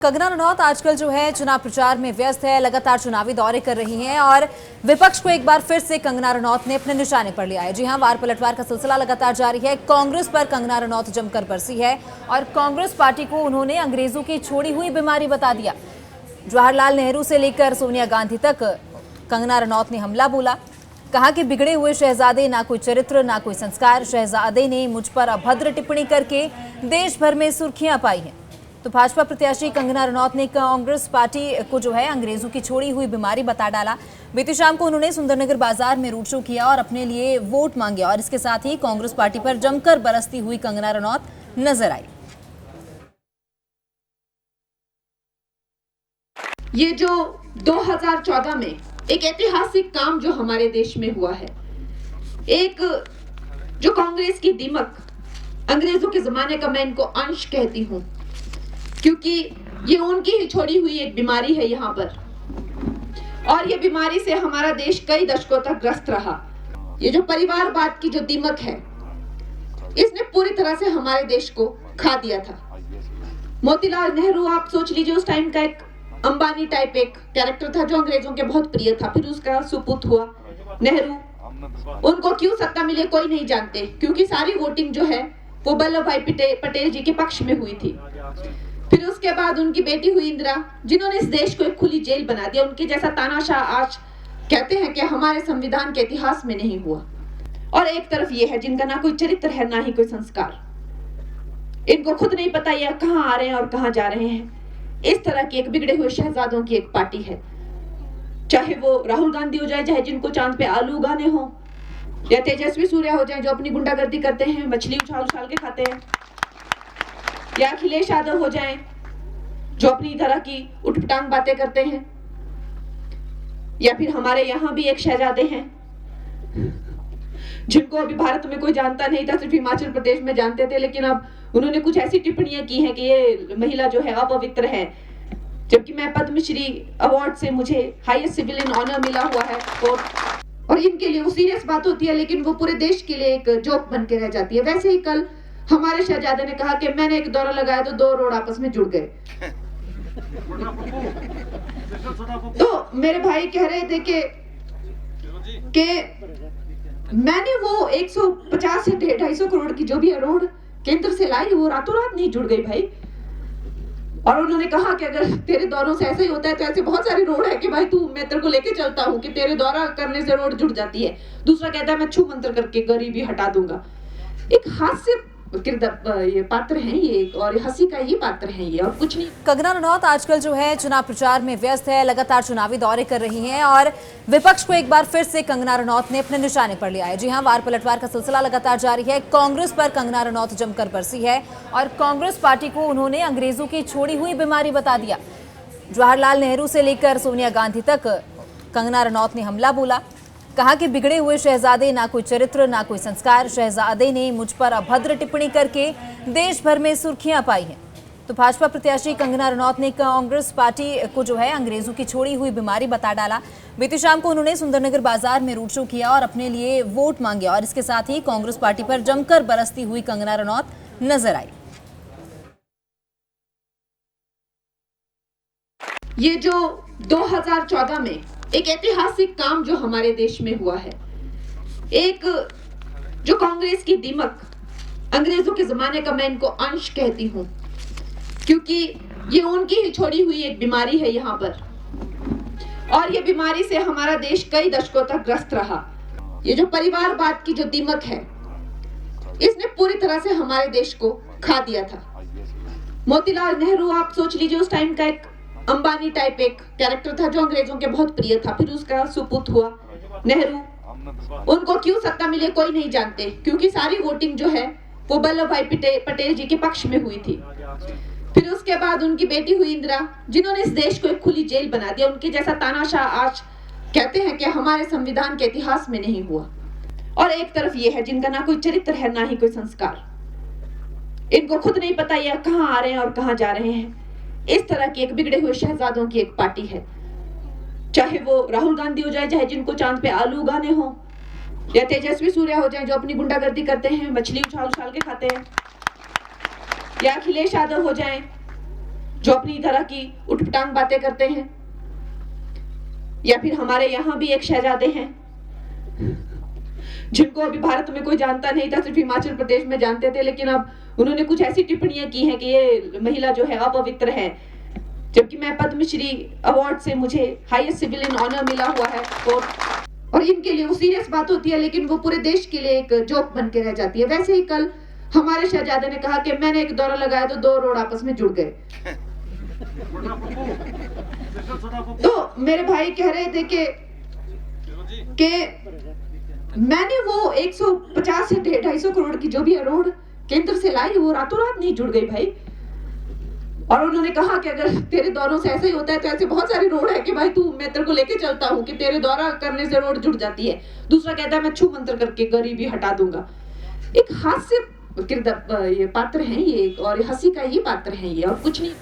कंगना रनौत आजकल जो है चुनाव प्रचार में व्यस्त है, लगातार चुनावी दौरे कर रही हैं और विपक्ष को एक बार फिर से कंगना रनौत ने अपने निशाने पर लिया है। जी हां, वार पलटवार का सिलसिला लगातार जारी है। कांग्रेस पर कंगना रनौत जमकर बरसी है और कांग्रेस पार्टी को उन्होंने अंग्रेजों की छोड़ी हुई बीमारी बता दिया। जवाहरलाल नेहरू से लेकर सोनिया गांधी तक कंगना रनौत ने हमला बोला। कहा कि बिगड़े हुए शहजादे, ना कोई चरित्र ना कोई संस्कार। शहजादे ने मुझ पर अभद्र टिप्पणी करके देश भर में सुर्खियां पाई हैं। तो भाजपा प्रत्याशी कंगना रनौत ने कांग्रेस पार्टी को जो है अंग्रेजों की छोड़ी हुई बीमारी बता डाला। बीती शाम को उन्होंने सुंदरनगर बाजार में रोड शो किया और अपने लिए वोट मांगे और इसके साथ ही कांग्रेस पार्टी पर जमकर बरसती हुई कंगना रनौत नजर आई। ये जो 2014 में एक ऐतिहासिक काम जो हमारे देश में हुआ है, एक जो कांग्रेस की दीमक, अंग्रेजों के जमाने का मैं इनको अंश कहती हूं, क्योंकि ये उनकी ही छोड़ी हुई एक बीमारी है यहाँ पर। और ये बीमारी से हमारा देश कई दशकों तक ग्रस्त रहा। ये जो परिवारवाद की जो दीमक है, इसने पूरी तरह से हमारे देश को खा दिया था। मोतीलाल नेहरू, आप सोच लीजिए, उस टाइम का एक अंबानी टाइप एक कैरेक्टर था जो अंग्रेजों के बहुत प्रिय था। फिर उसका सुपुत्र हुआ नेहरू। उनको क्यों सत्ता मिले कोई नहीं जानते, क्योंकि सारी वोटिंग जो है वो वल्लभ भाई पटेल जी के पक्ष में हुई थी। फिर उसके बाद उनकी बेटी हुई इंदिरा, जिन्होंने इस देश को एक खुली जेल बना दिया। उनके जैसा तानाशाह आज कहते हैं कि हमारे संविधान के इतिहास में नहीं हुआ। और एक तरफ ये है जिनका ना कोई चरित्र है ना ही कोई संस्कार। इनको खुद नहीं पता ये कहां आ रहे हैं और कहां जा रहे हैं। इस तरह की एक बिगड़े हुए शहजादों की एक पार्टी है। चाहे वो राहुल गांधी हो जाए, चाहे जिनको चांद पे आलू उगाने हो, या तेजस्वी सूर्या हो जाए जो अपनी गुंडागर्दी करते हैं, मछली उछाल उछाल के खाते हैं, या अखिलेश यादव हो जाएं जो अपनी तरह की उठपटांग बातें करते हैं, या फिर हमारे यहाँ भी एक शहजादे हैं जिनको अभी भारत में कोई जानता नहीं था, सिर्फ हिमाचल प्रदेश में जानते थे, लेकिन अब उन्होंने कुछ ऐसी टिप्पणियां की हैं कि ये महिला जो है अपवित्र है, जबकि मैं पद्मश्री अवार्ड से मुझे हाईएस्ट सिविलियन ऑनर मिला हुआ है। और इनके लिए वो सीरियस बात होती है, लेकिन वो पूरे देश के लिए एक जोक बन के रह जाती है। वैसे ही कल हमारे शहजादे ने कहा कि मैंने एक दौरा लगाया तो 2 रोड आपस में जुड़ गए। तो मेरे भाई कह रहे थे कि मैंने वो 150 से 250 करोड़ की जो भी रोड केंद्र से लाई, वो रातों रात नहीं जुड़ गई भाई। और उन्होंने कहा कि अगर तेरे दौरों से ऐसा ही होता है तो ऐसे बहुत सारी रोड है कि भाई मैं तेरे को लेके चलता हूँ कि तेरे दौरा करने से रोड जुड़ जाती है। दूसरा कहता है मैं छू मंत्र करके गरीबी हटा दूंगा। एक हास्य ये पात्र हैं ये, और हंसी का ही पात्र हैं ये, और कुछ नहीं। कंगना रनौत आजकल जो है चुनाव प्रचार में व्यस्त है, लगातार चुनावी दौरे कर रही हैं और विपक्ष को एक बार फिर से कंगना रनौत ने अपने निशाने पर लिया है। जी हां, वार पलटवार का सिलसिला लगातार जारी है। कांग्रेस पर कंगना रनौत जमकर बरसी है और कांग्रेस पार्टी को उन्होंने अंग्रेजों की छोड़ी हुई बीमारी बता दिया। जवाहरलाल नेहरू से लेकर सोनिया गांधी तक कंगना रनौत ने हमला बोला। कहा कि बिगड़े हुए शहजादे, ना कोई चरित्र ना कोई संस्कार। शहजादे ने मुझ पर अभद्र टिप्पणी करके देश भर में सुर्खियां पाई हैं। तो भाजपा प्रत्याशी कंगना रनौत ने कांग्रेस पार्टी को जो है अंग्रेजों की छोड़ी हुई बीमारी बता डाला। बीती शाम को उन्होंने सुंदरनगर बाजार में रोड शो किया और अपने लिए वोट मांगे और इसके साथ ही कांग्रेस पार्टी पर जमकर बरसती हुई कंगना रनौत नजर आई। ये जो 2014 में एक ऐतिहासिक काम जो हमारे देश में हुआ है, एक जो कांग्रेस की दीमक, अंग्रेजों के जमाने का मैं इनको अंश कहती हूं, क्योंकि ये उनकी ही छोड़ी हुई एक बीमारी है यहाँ पर। और ये बीमारी से हमारा देश कई दशकों तक ग्रस्त रहा। ये जो परिवारवाद की जो दीमक है, इसने पूरी तरह से हमारे देश को खा दिया था। मोतीलाल नेहरू, आप सोच लीजिए, उस टाइम का एक अंबानी टाइप एक कैरेक्टर था जो अंग्रेजों के बहुत प्रिय था। फिर उसका सुपुत्र हुआ नेहरू। उनको क्यों सत्ता मिले कोई नहीं जानते, क्योंकि सारी वोटिंग जो है वो वल्लभ भाई पटेल जी के पक्ष में हुई थी। फिर उसके बाद उनकी बेटी हुई इंदिरा, जिन्होंने इस देश को एक खुली जेल बना दिया। उनके जैसा तानाशाह आज कहते हैं कि हमारे संविधान के इतिहास में नहीं हुआ। और एक तरफ ये है जिनका ना कोई चरित्र है ना ही कोई संस्कार। इनको खुद नहीं पता ये कहां आ रहे हैं और कहां जा रहे हैं। इस तरह की एक बिगड़े हुए शहजादों की एक पार्टी है। चाहे वो राहुल गांधी हो जाए, चाहे जिनको चांद पे आलू उगाने हो, या तेजस्वी सूर्या हो जाए जो अपनी गुंडागर्दी करते हैं, मछली उछाल उछाल के खाते हैं, या अखिलेश यादव हो जाएं जो अपनी तरह की उठपटांग बातें करते हैं, या फिर हमारे यहाँ भी एक शहजादे हैं जिनको अभी भारत में कोई जानता नहीं था, सिर्फ हिमाचल प्रदेश में जानते थे, लेकिन अब उन्होंने कुछ ऐसी टिप्पणियां की हैं कि ये महिला जो है अपवित्र है, जबकि मैं पद्मश्री अवार्ड से मुझे हाईएस्ट सिविलियन ऑनर मिला हुआ है। और इनके लिए वो सीरियस बात होती है, लेकिन वो पूरे देश के लिए एक जोक बन के रह जाती है। वैसे ही कल हमारे शहजादे ने कहा कि मैंने एक दौरा लगाया तो 2 रोड आपस में जुड़ गए। तो मेरे भाई कह रहे थे कि मैंने वो 150 से 250 करोड़ की जो भी रोड केंद्र से लाई, वो रातों रात नहीं जुड़ गई भाई। और उन्होंने कहा कि अगर तेरे दौरों से ऐसा ही होता है तो ऐसे बहुत सारी रोड है कि भाई तू, मैं तेरे को लेके चलता हूँ कि तेरे दौरा करने से रोड जुड़ जाती है। दूसरा कहता है मैं छू मंत्र करके गरीबी हटा दूंगा। एक हास्य किरदार ये पात्र हैं ये, और हंसी का ये पात्र है ये, और कुछ नहीं।